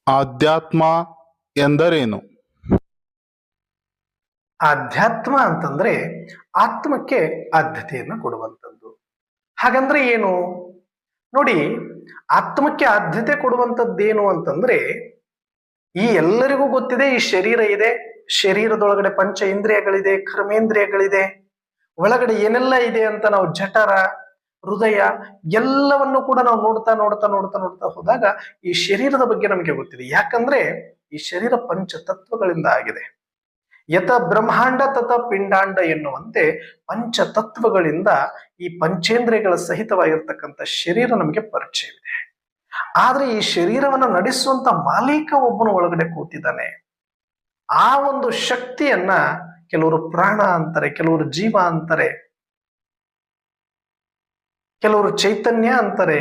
ಆಧ್ಯಾತ್ಮ ಎಂದರೇನು? ಆಧ್ಯಾತ್ಮ ಅಂತಂದ್ರೆ ಆತ್ಮಕ್ಕೆ ಆದ್ಯತೆಯನ್ನು ಕೊಡುವಂಥದ್ದು. ಹಾಗಂದ್ರೆ ಏನು ನೋಡಿ, ಆತ್ಮಕ್ಕೆ ಆದ್ಯತೆ ಕೊಡುವಂಥದ್ದೇನು ಅಂತಂದ್ರೆ, ಈ ಎಲ್ಲರಿಗೂ ಗೊತ್ತಿದೆ ಈ ಶರೀರ ಇದೆ, ಶರೀರದೊಳಗಡೆ ಪಂಚ ಇಂದ್ರಿಯಗಳಿದೆ, ಕರ್ಮೇಂದ್ರಿಯಗಳಿದೆ, ಒಳಗಡೆ ಏನೆಲ್ಲ ಇದೆ ಅಂತ ನಾವು ಜಠರ, ಹೃದಯ ಎಲ್ಲವನ್ನು ಕೂಡ ನಾವು ನೋಡ್ತಾ ನೋಡ್ತಾ ನೋಡ್ತಾ ನೋಡ್ತಾ ಹೋದಾಗ ಈ ಶರೀರದ ಬಗ್ಗೆ ನಮಗೆ ಗೊತ್ತಿದೆ. ಯಾಕಂದ್ರೆ ಈ ಶರೀರ ಪಂಚ ತತ್ವಗಳಿಂದ ಆಗಿದೆ. ಯಥ ಬ್ರಹ್ಮಾಂಡ ತಥ ಪಿಂಡಾಂಡ ಎನ್ನುವಂತೆ ಪಂಚ ತತ್ವಗಳಿಂದ ಈ ಪಂಚೇಂದ್ರಿಯಗಳ ಸಹಿತವಾಗಿರ್ತಕ್ಕಂಥ ಶರೀರ ನಮಗೆ ಪರಿಚಯವಿದೆ. ಆದ್ರೆ ಈ ಶರೀರವನ್ನು ನಡೆಸುವಂತ ಮಾಲೀಕ ಒಬ್ಬನು ಒಳಗಡೆ ಕೂತಿದ್ದಾನೆ. ಆ ಒಂದು ಶಕ್ತಿಯನ್ನ ಕೆಲವರು ಪ್ರಾಣ ಅಂತಾರೆ, ಕೆಲವರು ಜೀವ ಅಂತಾರೆ, ಕೆಲವರು ಚೈತನ್ಯ ಅಂತಾರೆ,